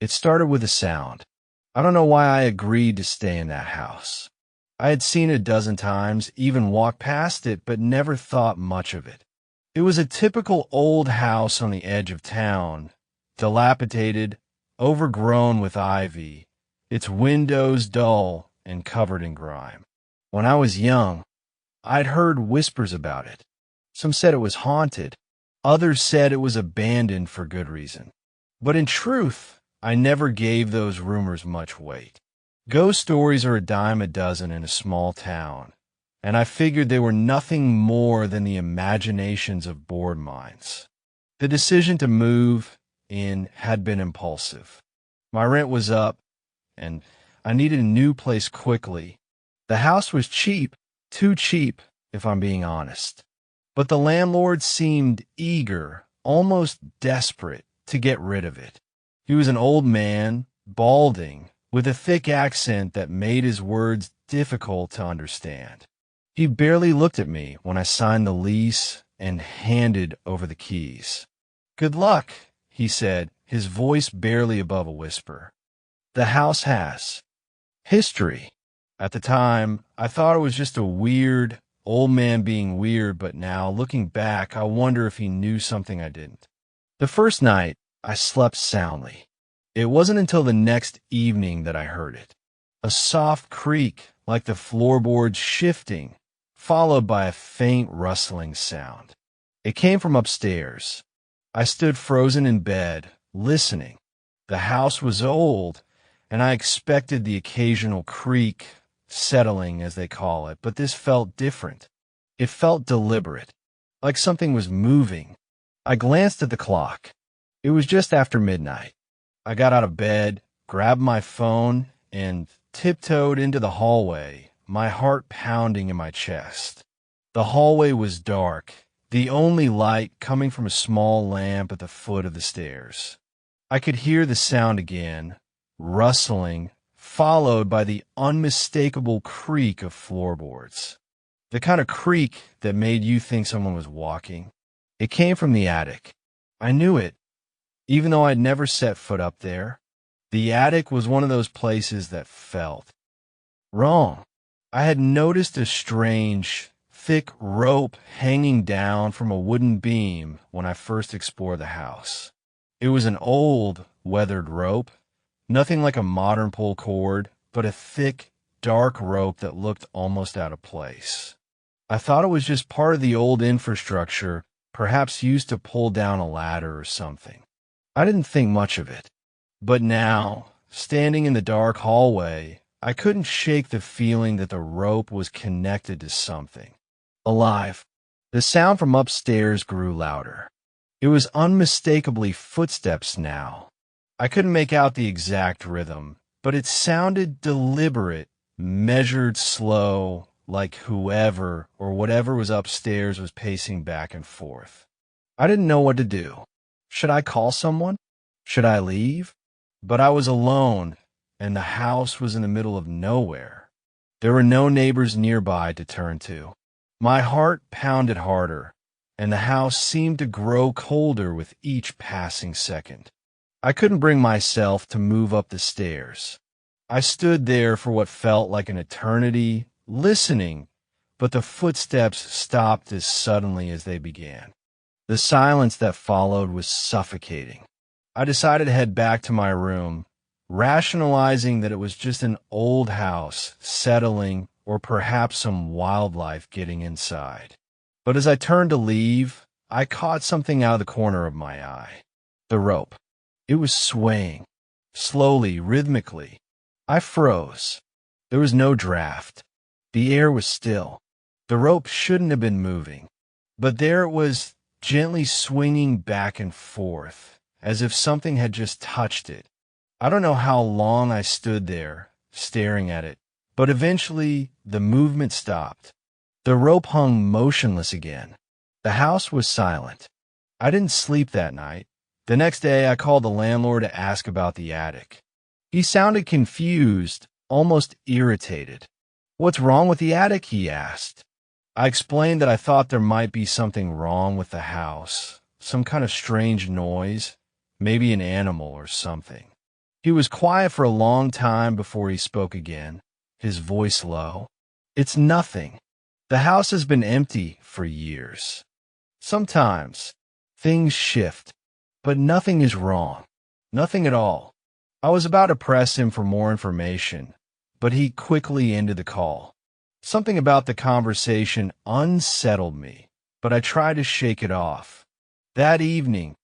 It started with a sound. I don't know why I agreed to stay in that house. I had seen it a dozen times, even walked past it, but never thought much of it. It was a typical old house on the edge of town, dilapidated, overgrown with ivy, its windows dull and covered in grime. When I was young, I'd heard whispers about it. Some said it was haunted. Others said it was abandoned for good reason. But in truth, I never gave those rumors much weight. Ghost stories are a dime a dozen in a small town, and I figured they were nothing more than the imaginations of bored minds. The decision to move in had been impulsive. My rent was up, and I needed a new place quickly. The house was cheap, too cheap, if I'm being honest. But the landlord seemed eager, almost desperate, to get rid of it. He was an old man, balding, with a thick accent that made his words difficult to understand. He barely looked at me when I signed the lease and handed over the keys. "Good luck," he said, his voice barely above a whisper. "The house has history." At the time, I thought it was just a weird, old man being weird, but now, looking back, I wonder if he knew something I didn't. The first night, I slept soundly. It wasn't until the next evening that I heard it. A soft creak, like the floorboards shifting, followed by a faint rustling sound. It came from upstairs. I stood frozen in bed, listening. The house was old, and I expected the occasional creak, settling as they call it, but this felt different. It felt deliberate, like something was moving. I glanced at the clock. It was just after midnight. I got out of bed, grabbed my phone, and tiptoed into the hallway, my heart pounding in my chest. The hallway was dark, the only light coming from a small lamp at the foot of the stairs. I could hear the sound again, rustling, followed by the unmistakable creak of floorboards. The kind of creak that made you think someone was walking. It came from the attic. I knew it, even though I'd never set foot up there. The attic was one of those places that felt wrong. I had noticed a strange, thick rope hanging down from a wooden beam when I first explored the house. It was an old, weathered rope, nothing like a modern pull cord, but a thick, dark rope that looked almost out of place. I thought it was just part of the old infrastructure, perhaps used to pull down a ladder or something. I didn't think much of it. But now, standing in the dark hallway, I couldn't shake the feeling that the rope was connected to something. Alive. The sound from upstairs grew louder. It was unmistakably footsteps now. I couldn't make out the exact rhythm, but it sounded deliberate, measured, slow, like whoever or whatever was upstairs was pacing back and forth. I didn't know what to do. Should I call someone? Should I leave? But I was alone, and the house was in the middle of nowhere. There were no neighbors nearby to turn to. My heart pounded harder, and the house seemed to grow colder with each passing second. I couldn't bring myself to move up the stairs. I stood there for what felt like an eternity, listening, but the footsteps stopped as suddenly as they began. The silence that followed was suffocating. I decided to head back to my room, rationalizing that it was just an old house settling or perhaps some wildlife getting inside. But as I turned to leave, I caught something out of the corner of my eye. The rope. It was swaying, slowly, rhythmically. I froze. There was no draft. The air was still. The rope shouldn't have been moving. But there it was, gently swinging back and forth, as if something had just touched it. I don't know how long I stood there, staring at it, but eventually the movement stopped. The rope hung motionless again. The house was silent. I didn't sleep that night. The next day I called the landlord to ask about the attic. He sounded confused, almost irritated. "What's wrong with the attic?" he asked. I explained that I thought there might be something wrong with the house, some kind of strange noise, maybe an animal or something. He was quiet for a long time before he spoke again, his voice low. It's nothing. The house has been empty for years. Sometimes things shift, but nothing is wrong. Nothing at all. I was about to press him for more information, but he quickly ended the call. Something about the conversation unsettled me, but I tried to shake it off. That evening,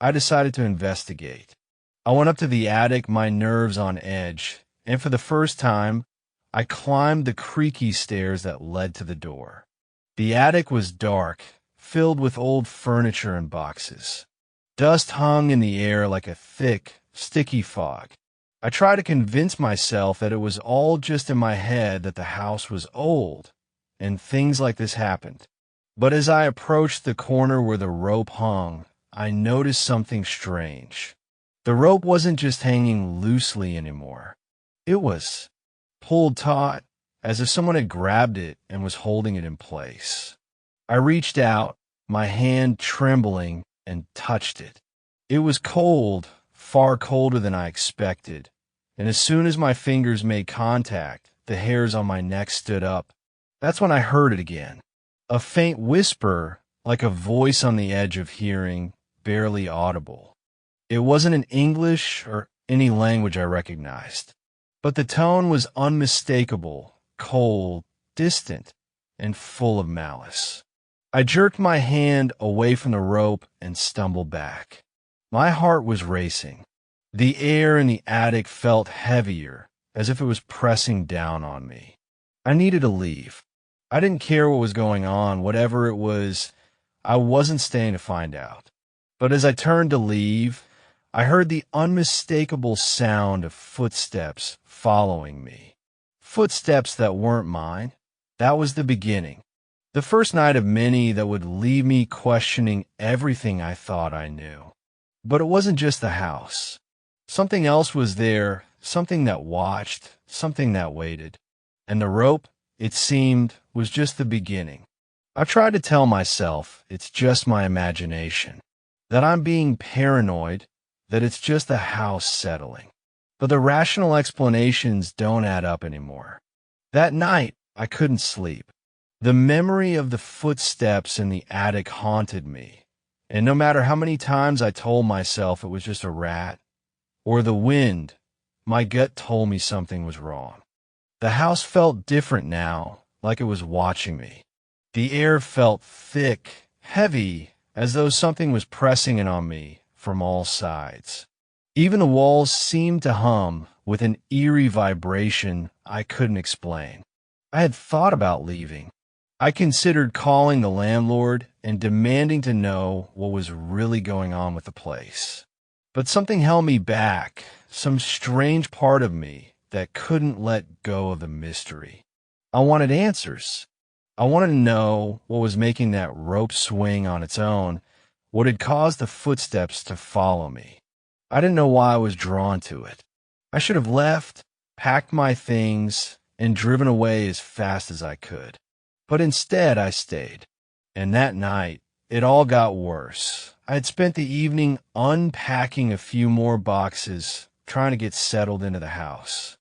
I decided to investigate. I went up to the attic, my nerves on edge, and for the first time, I climbed the creaky stairs that led to the door. The attic was dark, filled with old furniture and boxes. Dust hung in the air like a thick, sticky fog. I tried to convince myself that it was all just in my head that the house was old, and things like this happened. But as I approached the corner where the rope hung, I noticed something strange. The rope wasn't just hanging loosely anymore. It was pulled taut, as if someone had grabbed it and was holding it in place. I reached out, my hand trembling, and touched it. It was cold, far colder than I expected, and as soon as my fingers made contact, the hairs on my neck stood up. That's when I heard it again. A faint whisper, like a voice on the edge of hearing, barely audible. It wasn't in English or any language I recognized, but the tone was unmistakable, cold, distant, and full of malice. I jerked my hand away from the rope and stumbled back. My heart was racing. The air in the attic felt heavier, as if it was pressing down on me. I needed to leave. I didn't care what was going on, whatever it was, I wasn't staying to find out. But as I turned to leave, I heard the unmistakable sound of footsteps following me. Footsteps that weren't mine. That was the beginning. The first night of many that would leave me questioning everything I thought I knew. But it wasn't just the house. Something else was there, something that watched, something that waited. And the rope, it seemed, was just the beginning. I tried to tell myself it's just my imagination, that I'm being paranoid, that it's just the house settling. But the rational explanations don't add up anymore. That night, I couldn't sleep. The memory of the footsteps in the attic haunted me, and no matter how many times I told myself it was just a rat, or the wind, my gut told me something was wrong. The house felt different now, like it was watching me. The air felt thick, heavy, as though something was pressing in on me from all sides. Even the walls seemed to hum with an eerie vibration I couldn't explain. I had thought about leaving. I considered calling the landlord and demanding to know what was really going on with the place. But something held me back, some strange part of me that couldn't let go of the mystery. I wanted answers. I wanted to know what was making that rope swing on its own, what had caused the footsteps to follow me. I didn't know why I was drawn to it. I should have left, packed my things, and driven away as fast as I could. But instead, I stayed. And that night, it all got worse. I had spent the evening unpacking a few more boxes, trying to get settled into the house.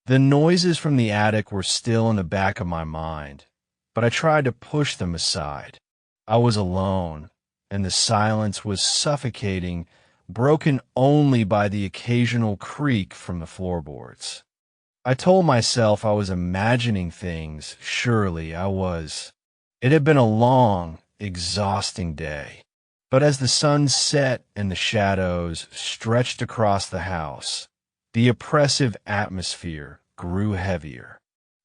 The noises from the attic were still in the back of my mind, but I tried to push them aside. I was alone, and the silence was suffocating, broken only by the occasional creak from the floorboards. I told myself I was imagining things. Surely I was. It had been a long, exhausting day. But as the sun set and the shadows stretched across the house, the oppressive atmosphere grew heavier.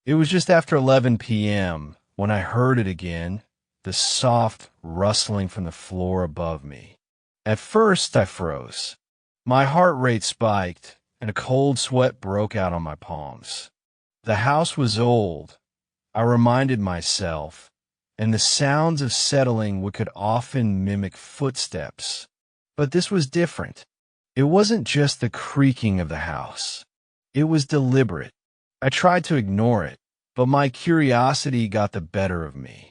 It was just after 11 p.m. when I heard it again, the soft rustling from the floor above me. At first, I froze. My heart rate spiked, and a cold sweat broke out on my palms. The house was old, I reminded myself, and the sounds of settling could often mimic footsteps. But this was different. It wasn't just the creaking of the house. It was deliberate. I tried to ignore it, but my curiosity got the better of me.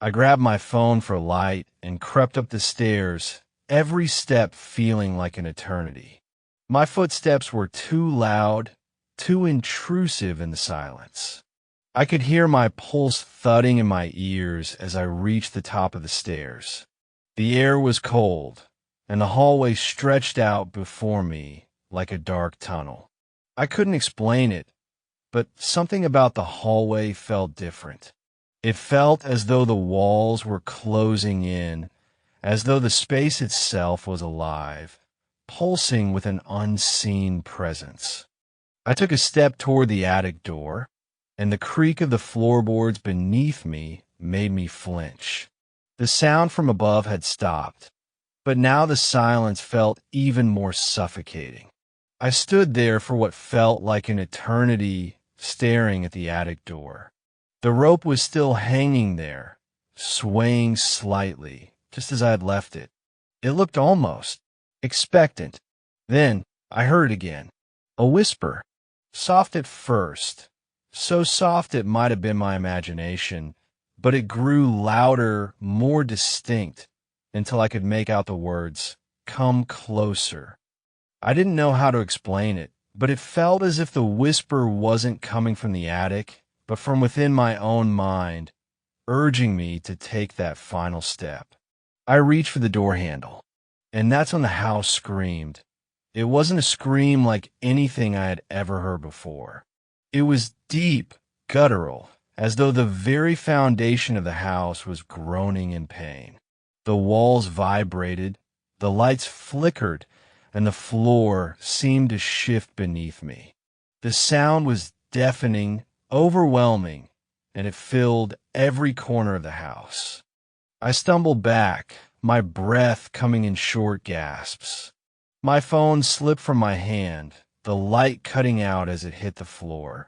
I grabbed my phone for light and crept up the stairs, every step feeling like an eternity. My footsteps were too loud, too intrusive in the silence. I could hear my pulse thudding in my ears as I reached the top of the stairs. The air was cold, and the hallway stretched out before me like a dark tunnel. I couldn't explain it, but something about the hallway felt different. It felt as though the walls were closing in, as though the space itself was alive, pulsing with an unseen presence. I took a step toward the attic door, and the creak of the floorboards beneath me made me flinch. The sound from above had stopped, but now the silence felt even more suffocating. I stood there for what felt like an eternity, staring at the attic door. The rope was still hanging there, swaying slightly, just as I had left it. It looked almost expectant. Then I heard it again. A whisper, soft at first, so soft it might have been my imagination, but it grew louder, more distinct, until I could make out the words, "Come closer." I didn't know how to explain it, but it felt as if the whisper wasn't coming from the attic, but from within my own mind, urging me to take that final step. I reached for the door handle, and that's when the house screamed. It wasn't a scream like anything I had ever heard before. It was deep, guttural, as though the very foundation of the house was groaning in pain. The walls vibrated, the lights flickered, and the floor seemed to shift beneath me. The sound was deafening, overwhelming, and it filled every corner of the house. I stumbled back, my breath coming in short gasps. My phone slipped from my hand, the light cutting out as it hit the floor.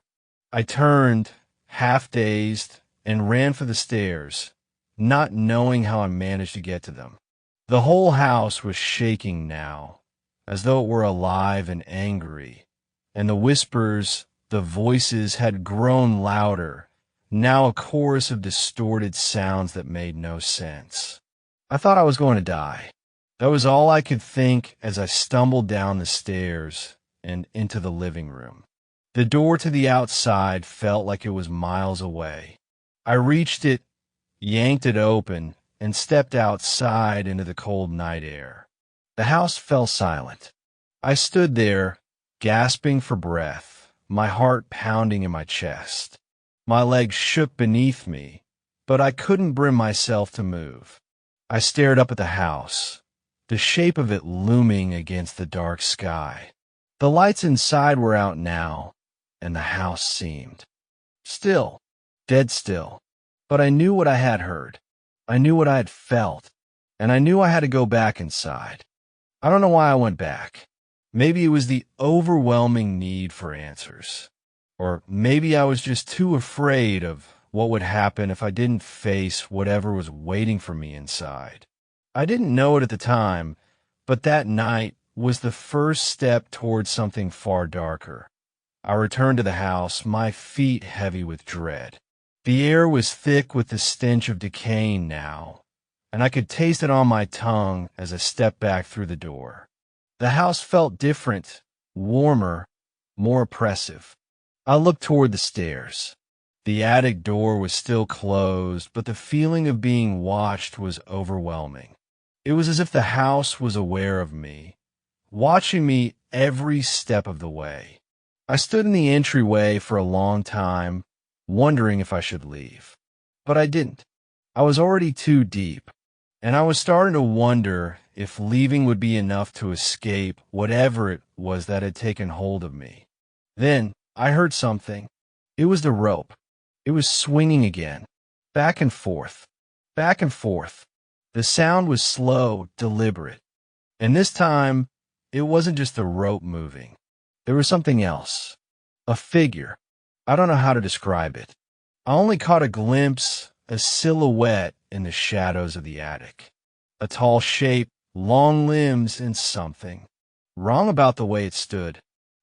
I turned, half-dazed, and ran for the stairs, not knowing how I managed to get to them. The whole house was shaking now, as though it were alive and angry, and the whispers, the voices had grown louder, now a chorus of distorted sounds that made no sense. I thought I was going to die. That was all I could think as I stumbled down the stairs and into the living room. The door to the outside felt like it was miles away. I reached it, yanked it open, and stepped outside into the cold night air. The house fell silent. I stood there, gasping for breath, my heart pounding in my chest. My legs shook beneath me, but I couldn't bring myself to move. I stared up at the house, the shape of it looming against the dark sky. The lights inside were out now, and the house seemed still, dead still. But I knew what I had heard. I knew what I had felt, and I knew I had to go back inside. I don't know why I went back. Maybe it was the overwhelming need for answers. Or maybe I was just too afraid of what would happen if I didn't face whatever was waiting for me inside. I didn't know it at the time, but that night was the first step towards something far darker. I returned to the house, my feet heavy with dread. The air was thick with the stench of decaying now, and I could taste it on my tongue as I stepped back through the door. The house felt different, warmer, more oppressive. I looked toward the stairs. The attic door was still closed, but the feeling of being watched was overwhelming. It was as if the house was aware of me, watching me every step of the way. I stood in the entryway for a long time, wondering if I should leave. But I didn't. I was already too deep, and I was starting to wonder if leaving would be enough to escape whatever it was that had taken hold of me. Then I heard something. It was the rope. It was swinging again, back and forth, back and forth. The sound was slow, deliberate. And this time, it wasn't just the rope moving. There was something else. A figure. I don't know how to describe it. I only caught a glimpse, a silhouette in the shadows of the attic. A tall shape, long limbs, and something wrong about the way it stood.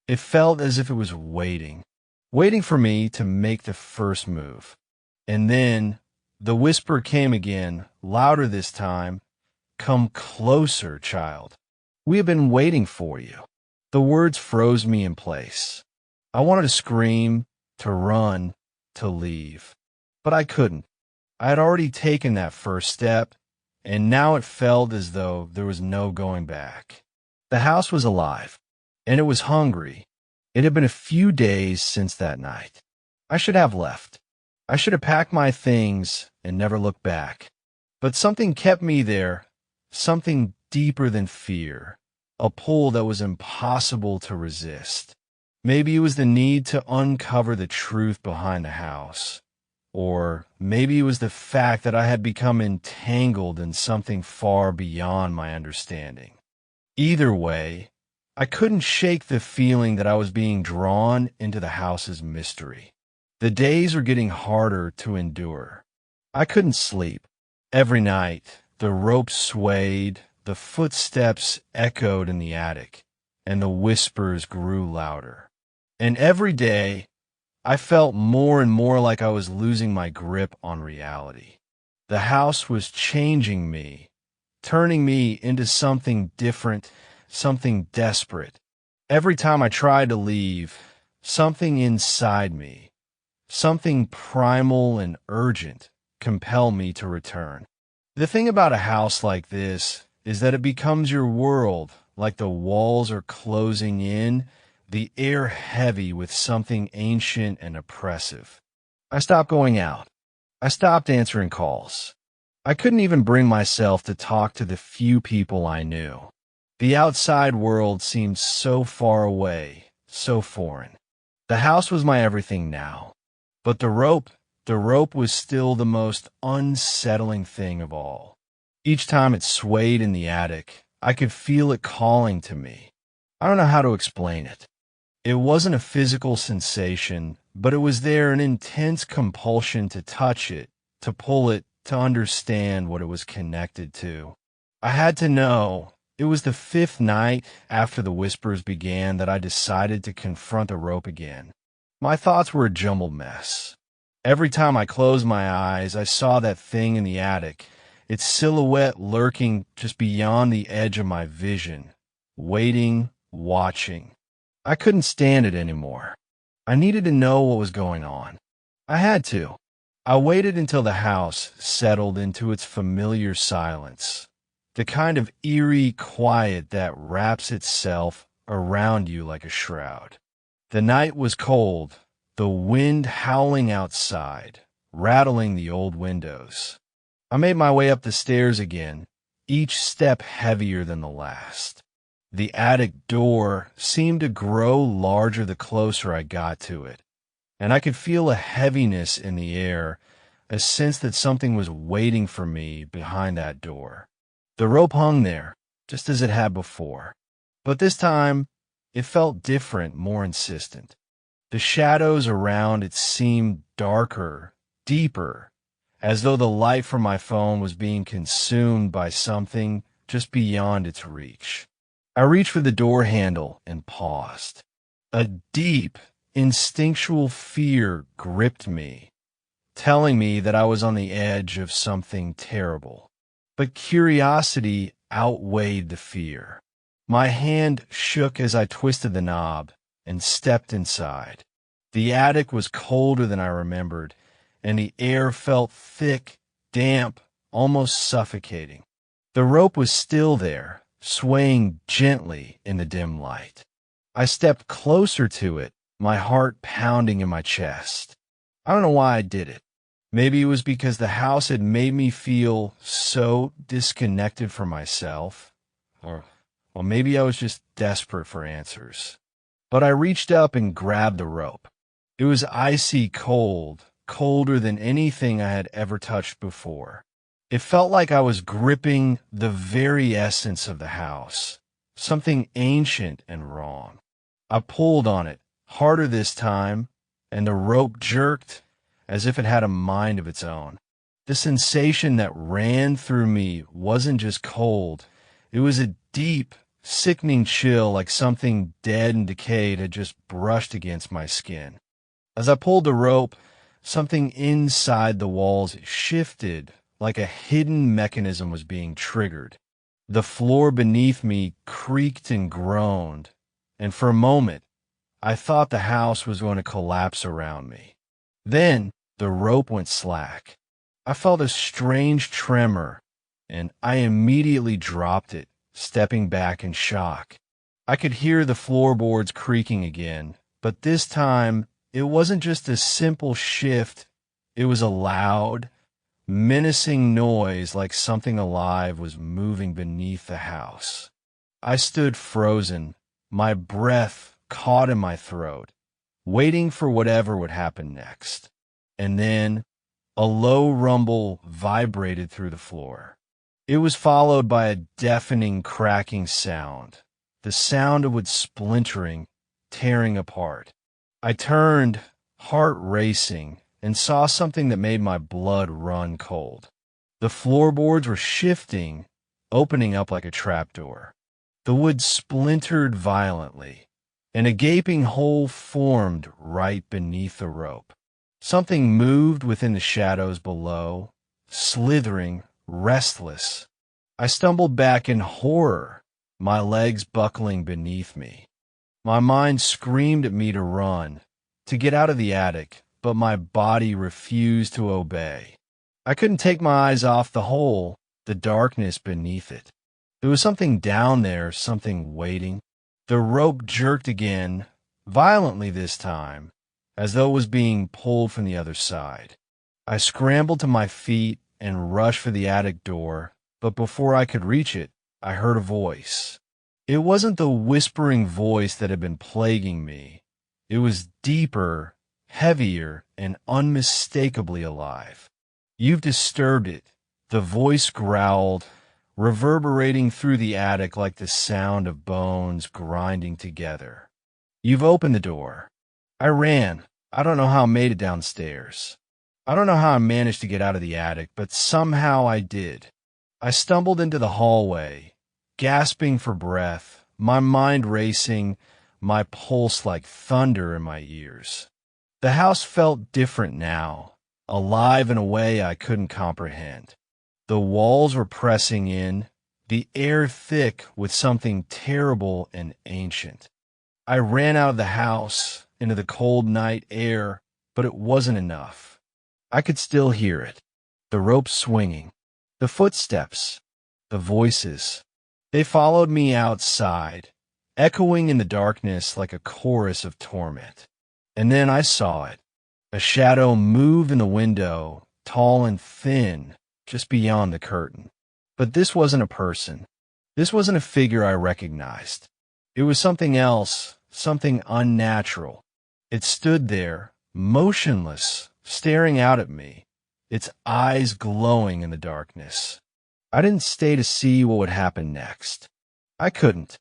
It felt as if it was waiting for me to make the first move. And then the whisper came again, louder this time. "Come closer, child. We have been waiting for you." The words froze me in place. I wanted to scream, to run, to leave. But I couldn't. I had already taken that first step, and now it felt as though there was no going back. The house was alive, and it was hungry. It had been a few days since that night. I should have left. I should have packed my things and never looked back. But something kept me there, something deeper than fear, a pull that was impossible to resist. Maybe it was the need to uncover the truth behind the house. Or maybe it was the fact that I had become entangled in something far beyond my understanding. Either way, I couldn't shake the feeling that I was being drawn into the house's mystery. The days were getting harder to endure. I couldn't sleep. Every night, the rope swayed, the footsteps echoed in the attic, and the whispers grew louder. And every day, I felt more and more like I was losing my grip on reality. The house was changing me, turning me into something different, something desperate. Every time I tried to leave, something inside me, something primal and urgent, compelled me to return. The thing about a house like this is that it becomes your world, like the walls are closing in, the air heavy with something ancient and oppressive. I stopped going out. I stopped answering calls. I couldn't even bring myself to talk to the few people I knew. The outside world seemed so far away, so foreign. The house was my everything now. But the rope was still the most unsettling thing of all. Each time it swayed in the attic, I could feel it calling to me. I don't know how to explain it. It wasn't a physical sensation, but it was there, an intense compulsion to touch it, to pull it, to understand what it was connected to. I had to know. It was the 5th night after the whispers began that I decided to confront the rope again. My thoughts were a jumbled mess. Every time I closed my eyes, I saw that thing in the attic, its silhouette lurking just beyond the edge of my vision, waiting, watching. I couldn't stand it anymore. I needed to know what was going on. I had to. I waited until the house settled into its familiar silence, the kind of eerie quiet that wraps itself around you like a shroud. The night was cold, the wind howling outside, rattling the old windows. I made my way up the stairs again, each step heavier than the last. The attic door seemed to grow larger the closer I got to it, and I could feel a heaviness in the air, a sense that something was waiting for me behind that door. The rope hung there, just as it had before, but this time it felt different, more insistent. The shadows around it seemed darker, deeper, as though the light from my phone was being consumed by something just beyond its reach. I reached for the door handle and paused. A deep, instinctual fear gripped me, telling me that I was on the edge of something terrible. But curiosity outweighed the fear. My hand shook as I twisted the knob and stepped inside. The attic was colder than I remembered, and the air felt thick, damp, almost suffocating. The rope was still there, swaying gently in the dim light. I stepped closer to it, my heart pounding in my chest. I don't know why I did it. Maybe it was because the house had made me feel so disconnected from myself, or maybe I was just desperate for answers. But I reached up and grabbed the rope. It was icy cold, colder than anything I had ever touched before. It felt like I was gripping the very essence of the house, something ancient and wrong. I pulled on it, harder this time, and the rope jerked as if it had a mind of its own. The sensation that ran through me wasn't just cold. It was a deep, sickening chill, like something dead and decayed had just brushed against my skin. As I pulled the rope, something inside the walls shifted, like a hidden mechanism was being triggered. The floor beneath me creaked and groaned, and for a moment, I thought the house was going to collapse around me. Then the rope went slack. I felt a strange tremor, and I immediately dropped it, stepping back in shock. I could hear the floorboards creaking again, but this time it wasn't just a simple shift. It was a loud, menacing noise like something alive was moving beneath the house. I stood frozen, my breath caught in my throat, waiting for whatever would happen next. And then a low rumble vibrated through the floor. It was followed by a deafening cracking sound, the sound of wood splintering, tearing apart. I turned, heart racing, and saw something that made my blood run cold. The floorboards were shifting, opening up like a trapdoor. The wood splintered violently, and a gaping hole formed right beneath the rope. Something moved within the shadows below, slithering, restless. I stumbled back in horror, my legs buckling beneath me. My mind screamed at me to run, to get out of the attic, but my body refused to obey. I couldn't take my eyes off the hole, the darkness beneath it. There was something down there, something waiting. The rope jerked again, violently this time, as though it was being pulled from the other side. I scrambled to my feet and rushed for the attic door, but before I could reach it, I heard a voice. It wasn't the whispering voice that had been plaguing me. It was deeper, heavier, and unmistakably alive. "You've disturbed it," the voice growled, reverberating through the attic like the sound of bones grinding together. "You've opened the door." I ran. I don't know how I made it downstairs. I don't know how I managed to get out of the attic, but somehow I did. I stumbled into the hallway, gasping for breath, my mind racing, my pulse like thunder in my ears. The house felt different now, alive in a way I couldn't comprehend. The walls were pressing in, the air thick with something terrible and ancient. I ran out of the house, into the cold night air, but it wasn't enough. I could still hear it. The rope swinging, the footsteps, the voices. They followed me outside, echoing in the darkness like a chorus of torment. And then I saw it. A shadow moved in the window, tall and thin, just beyond the curtain. But this wasn't a person. This wasn't a figure I recognized. It was something else, something unnatural. It stood there, motionless, staring out at me, its eyes glowing in the darkness. I didn't stay to see what would happen next. I couldn't.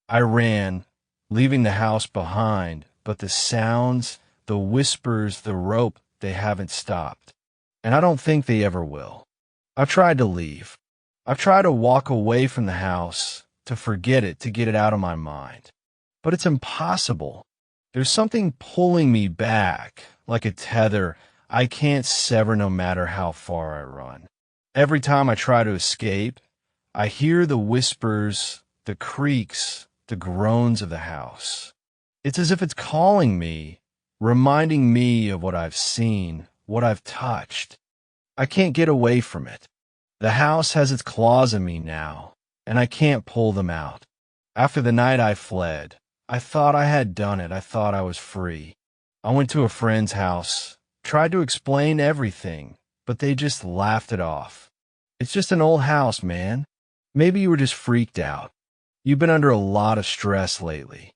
I ran, leaving the house behind, but the sounds, the whispers, the rope, they haven't stopped. And I don't think they ever will. I've tried to leave. I've tried to walk away from the house, to forget it, to get it out of my mind. But it's impossible. There's something pulling me back, like a tether I can't sever no matter how far I run. Every time I try to escape, I hear the whispers, the creaks, the groans of the house. It's as if it's calling me, reminding me of what I've seen, what I've touched. I can't get away from it. The house has its claws in me now, and I can't pull them out. After the night I fled, I thought I had done it. I thought I was free. I went to a friend's house, tried to explain everything, but they just laughed it off. "It's just an old house, man. Maybe you were just freaked out. You've been under a lot of stress lately."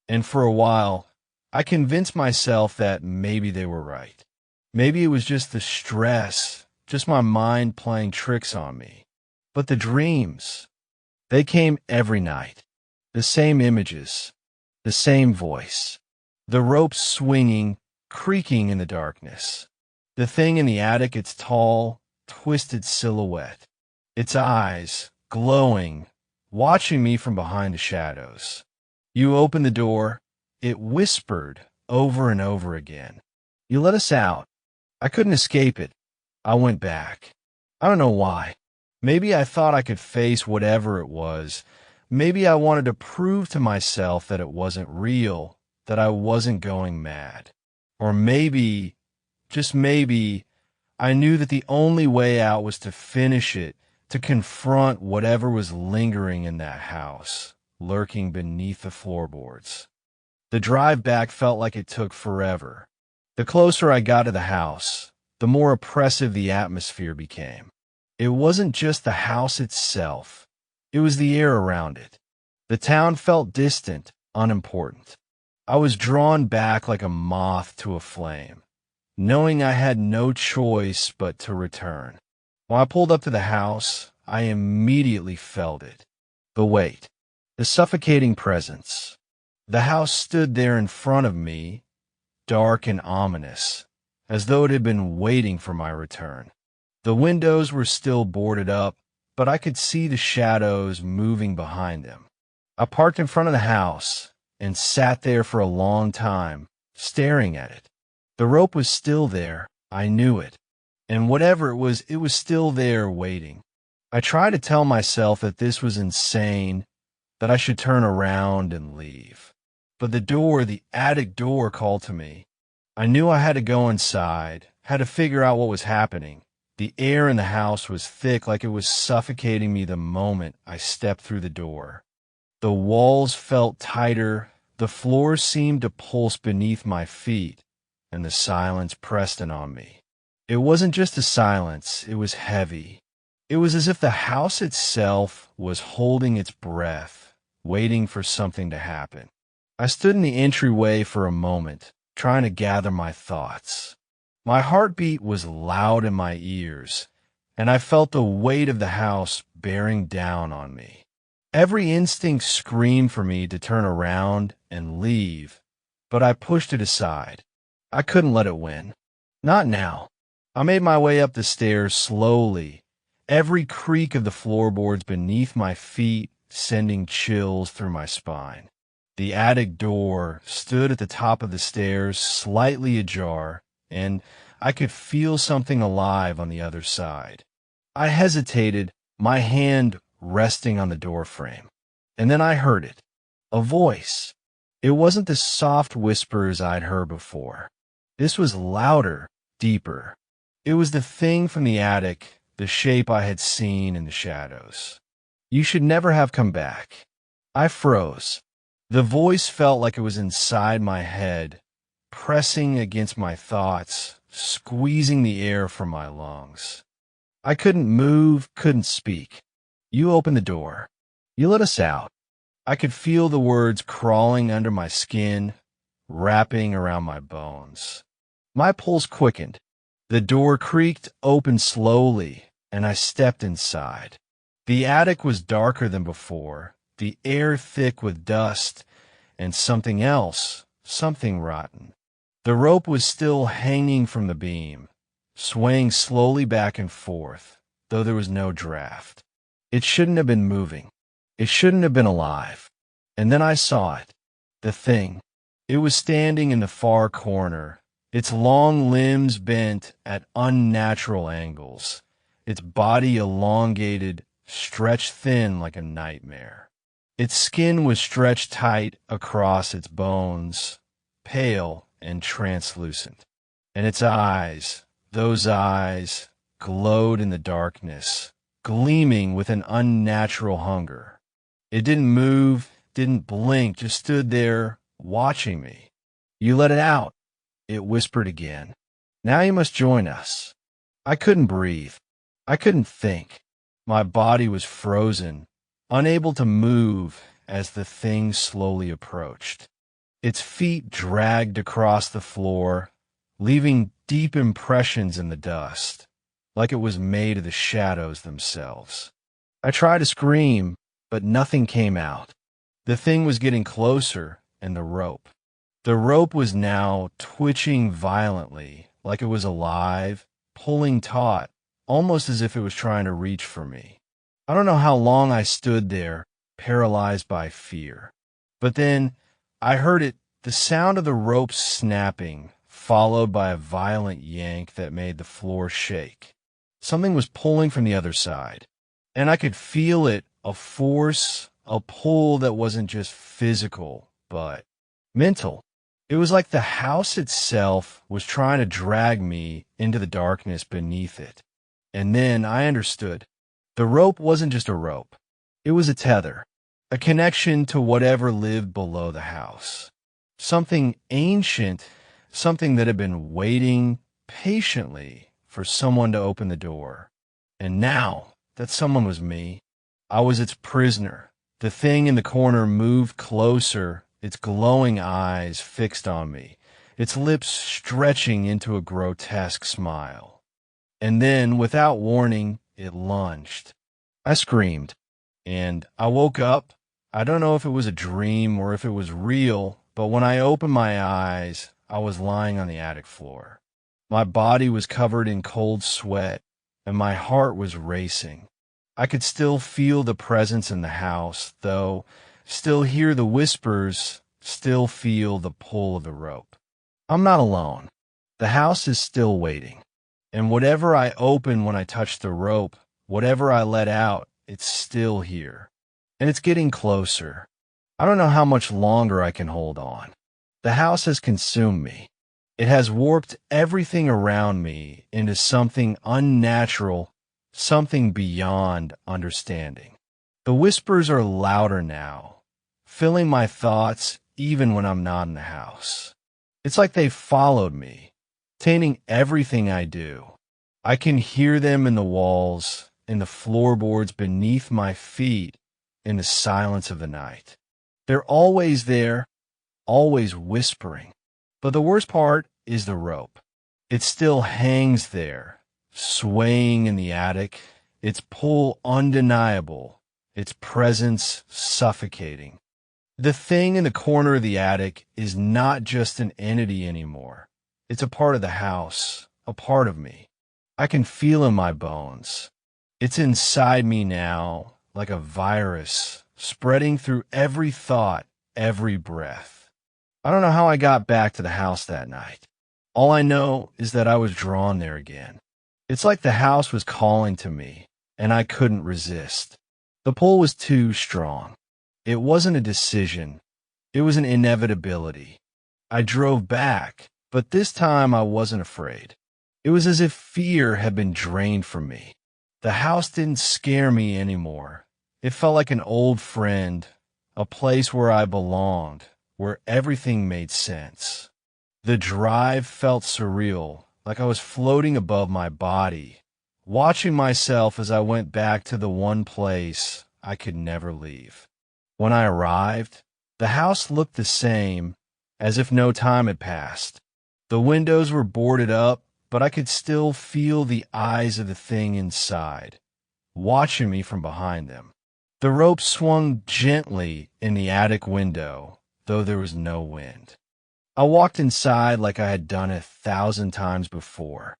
And for a while, I convinced myself that maybe they were right. Maybe it was just the stress, just my mind playing tricks on me. But the dreams, they came every night. The same images, the same voice. The rope swinging, creaking in the darkness. The thing in the attic, its tall, twisted silhouette. Its eyes, glowing, watching me from behind the shadows. "You opened the door," it whispered over and over again. "You let us out." I couldn't escape it. I went back. I don't know why. Maybe I thought I could face whatever it was, Maybe I wanted to prove to myself that it wasn't real, that I wasn't going mad. Or maybe, just maybe, I knew that the only way out was to finish it, to confront whatever was lingering in that house, lurking beneath the floorboards. The drive back felt like it took forever. The closer I got to the house, the more oppressive the atmosphere became. It wasn't just the house itself. It was the air around it. The town felt distant, unimportant. I was drawn back like a moth to a flame, knowing I had no choice but to return. When I pulled up to the house, I immediately felt it. The weight, the suffocating presence. The house stood there in front of me, dark and ominous, as though it had been waiting for my return. The windows were still boarded up, but I could see the shadows moving behind them. I parked in front of the house and sat there for a long time, staring at it. The rope was still there, I knew it, and whatever it was still there waiting. I tried to tell myself that this was insane, that I should turn around and leave. But the attic door called to me. I knew I had to go inside, had to figure out what was happening. The air in the house was thick, like it was suffocating me the moment I stepped through the door. The walls felt tighter, the floor seemed to pulse beneath my feet, and the silence pressed in on me. It wasn't just a silence, it was heavy. It was as if the house itself was holding its breath, waiting for something to happen. I stood in the entryway for a moment, trying to gather my thoughts. My heartbeat was loud in my ears, and I felt the weight of the house bearing down on me. Every instinct screamed for me to turn around and leave, but I pushed it aside. I couldn't let it win. Not now. I made my way up the stairs slowly, every creak of the floorboards beneath my feet sending chills through my spine. The attic door stood at the top of the stairs, slightly ajar, and I could feel something alive on the other side. I hesitated, my hand resting on the doorframe. And then I heard it. A voice. It wasn't the soft whispers I'd heard before. This was louder, deeper. It was the thing from the attic, the shape I had seen in the shadows. You should never have come back. I froze. The voice felt like it was inside my head, pressing against my thoughts, squeezing the air from my lungs. I couldn't move, couldn't speak. You opened the door. You let us out. I could feel the words crawling under my skin, wrapping around my bones. My pulse quickened. The door creaked open slowly, and I stepped inside. The attic was darker than before, the air thick with dust, and something else, something rotten. The rope was still hanging from the beam, swaying slowly back and forth, though there was no draft. It shouldn't have been moving. It shouldn't have been alive. And then I saw it. The thing. It was standing in the far corner, its long limbs bent at unnatural angles, its body elongated, stretched thin like a nightmare. Its skin was stretched tight across its bones, pale and translucent. And its eyes, those eyes, glowed in the darkness, gleaming with an unnatural hunger. It didn't move, didn't blink, just stood there, watching me. You let it out, it whispered again. Now you must join us. I couldn't breathe. I couldn't think. My body was frozen, unable to move as the thing slowly approached. Its feet dragged across the floor, leaving deep impressions in the dust, like it was made of the shadows themselves. I tried to scream, but nothing came out. The thing was getting closer, and the rope. The rope was now twitching violently, like it was alive, pulling taut, almost as if it was trying to reach for me. I don't know how long I stood there, paralyzed by fear. But then I heard it, the sound of the rope snapping, followed by a violent yank that made the floor shake. Something was pulling from the other side, and I could feel it, a force, a pull that wasn't just physical, but mental. It was like the house itself was trying to drag me into the darkness beneath it. And then I understood. The rope wasn't just a rope. It was a tether, a connection to whatever lived below the house. Something ancient, something that had been waiting patiently for someone to open the door. And now that someone was me, I was its prisoner. The thing in the corner moved closer, its glowing eyes fixed on me, its lips stretching into a grotesque smile. And then, without warning, it lunged. I screamed, and I woke up. I don't know if it was a dream or if it was real, but when I opened my eyes, I was lying on the attic floor. My body was covered in cold sweat, and my heart was racing. I could still feel the presence in the house, though, still hear the whispers, still feel the pull of the rope. I'm not alone. The house is still waiting. And whatever I open when I touch the rope, whatever I let out, it's still here. And it's getting closer. I don't know how much longer I can hold on. The house has consumed me. It has warped everything around me into something unnatural, something beyond understanding. The whispers are louder now, filling my thoughts even when I'm not in the house. It's like they followed me, tainting everything I do. I can hear them in the walls, in the floorboards beneath my feet, in the silence of the night. They're always there, always whispering. But the worst part is the rope. It still hangs there, swaying in the attic, its pull undeniable, its presence suffocating. The thing in the corner of the attic is not just an entity anymore. It's a part of the house, a part of me. I can feel in my bones. It's inside me now, like a virus, spreading through every thought, every breath. I don't know how I got back to the house that night. All I know is that I was drawn there again. It's like the house was calling to me, and I couldn't resist. The pull was too strong. It wasn't a decision. It was an inevitability. I drove back, but this time I wasn't afraid. It was as if fear had been drained from me. The house didn't scare me anymore. It felt like an old friend, a place where I belonged, where everything made sense. The drive felt surreal, like I was floating above my body, watching myself as I went back to the one place I could never leave. When I arrived, the house looked the same, as if no time had passed. The windows were boarded up, but I could still feel the eyes of the thing inside, watching me from behind them. The rope swung gently in the attic window, though there was no wind. I walked inside like I had done 1,000 times before.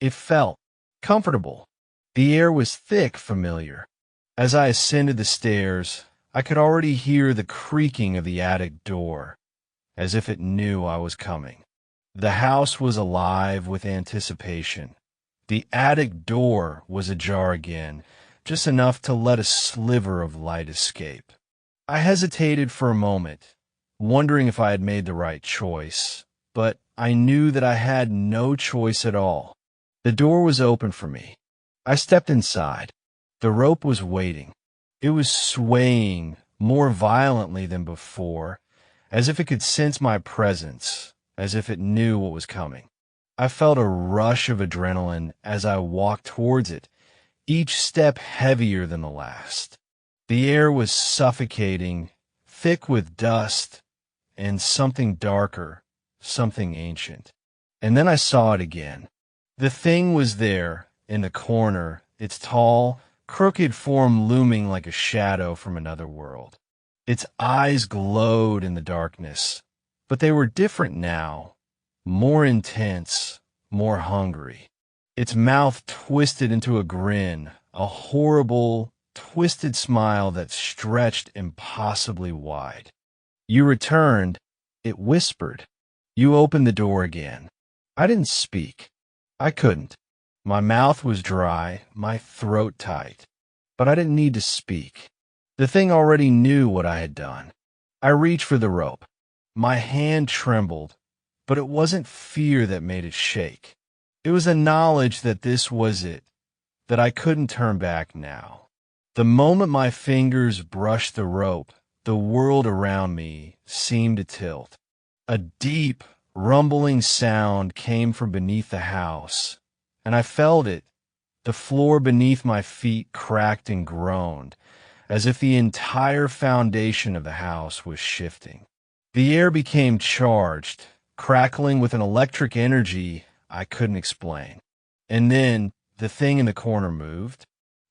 It felt comfortable. The air was thick, familiar. As I ascended the stairs, I could already hear the creaking of the attic door, as if it knew I was coming. The house was alive with anticipation. The attic door was ajar again, just enough to let a sliver of light escape. I hesitated for a moment, wondering if I had made the right choice, but I knew that I had no choice at all. The door was open for me. I stepped inside. The rope was waiting. It was swaying more violently than before, as if it could sense my presence, as if it knew what was coming. I felt a rush of adrenaline as I walked towards it, each step heavier than the last. The air was suffocating, thick with dust, and something darker, something ancient. And then I saw it again. The thing was there, in the corner, its tall, crooked form looming like a shadow from another world. Its eyes glowed in the darkness, but they were different now, more intense, more hungry. Its mouth twisted into a grin, a horrible, twisted smile that stretched impossibly wide. You returned, it whispered. You opened the door again. I didn't speak. I couldn't. My mouth was dry, my throat tight. But I didn't need to speak. The thing already knew what I had done. I reached for the rope. My hand trembled, but it wasn't fear that made it shake. It was a knowledge that this was it, that I couldn't turn back now. The moment my fingers brushed the rope, the world around me seemed to tilt. A deep, rumbling sound came from beneath the house, and I felt it. The floor beneath my feet cracked and groaned, as if the entire foundation of the house was shifting. The air became charged, crackling with an electric energy I couldn't explain. And then the thing in the corner moved.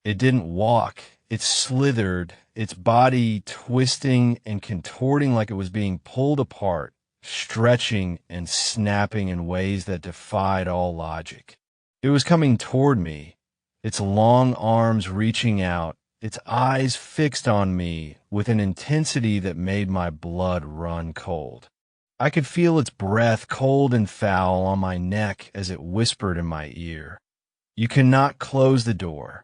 It didn't walk. It slithered, its body twisting and contorting like it was being pulled apart, stretching and snapping in ways that defied all logic. It was coming toward me, its long arms reaching out, its eyes fixed on me with an intensity that made my blood run cold. I could feel its breath, cold and foul, on my neck as it whispered in my ear, "You cannot close the door."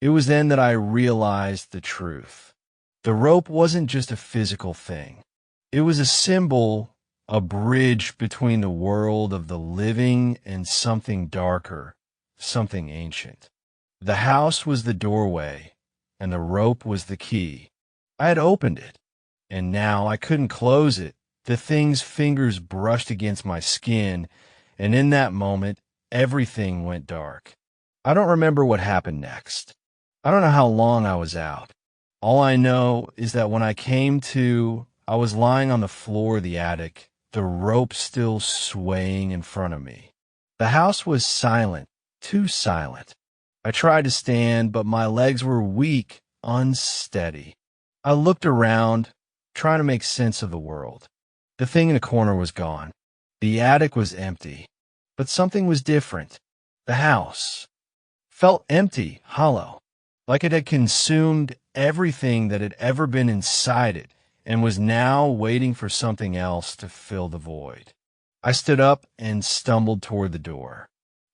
It was then that I realized the truth. The rope wasn't just a physical thing. It was a symbol, a bridge between the world of the living and something darker, something ancient. The house was the doorway, and the rope was the key. I had opened it, and now I couldn't close it. The thing's fingers brushed against my skin, and in that moment, everything went dark. I don't remember what happened next. I don't know how long I was out. All I know is that when I came to, I was lying on the floor of the attic, the rope still swaying in front of me. The house was silent, too silent. I tried to stand, but my legs were weak, unsteady. I looked around, trying to make sense of the world. The thing in the corner was gone. The attic was empty, but something was different. The house felt empty, hollow, like it had consumed everything that had ever been inside it and was now waiting for something else to fill the void. I stood up and stumbled toward the door.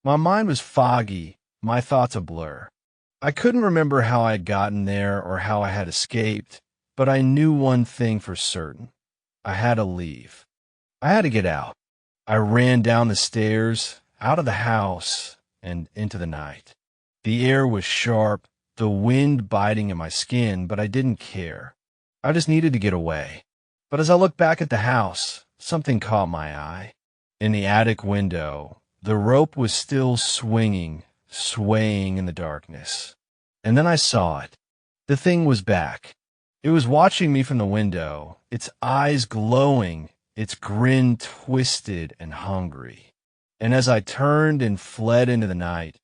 My mind was foggy, my thoughts a blur. I couldn't remember how I had gotten there or how I had escaped, but I knew one thing for certain. I had to leave. I had to get out. I ran down the stairs, out of the house, and into the night. The air was sharp, the wind biting at my skin, but I didn't care. I just needed to get away. But as I looked back at the house, something caught my eye. In the attic window, the rope was still swinging, swaying in the darkness. And then I saw it. The thing was back. It was watching me from the window, its eyes glowing, its grin twisted and hungry. And as I turned and fled into the night,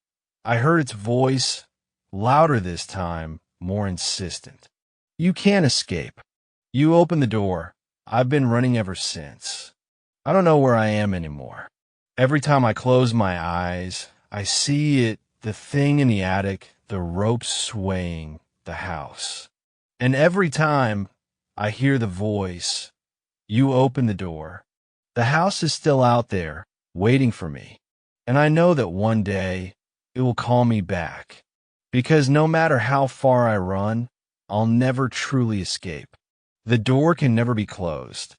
I heard its voice, louder this time, more insistent. "You can't escape. You open the door. I've been running ever since. I don't know where I am anymore. Every time I close my eyes, I see it, the thing in the attic, the rope swaying, the house. And every time I hear the voice, 'You open the door.' The house is still out there, waiting for me. And I know that one day it will call me back. Because no matter how far I run, I'll never truly escape. The door can never be closed.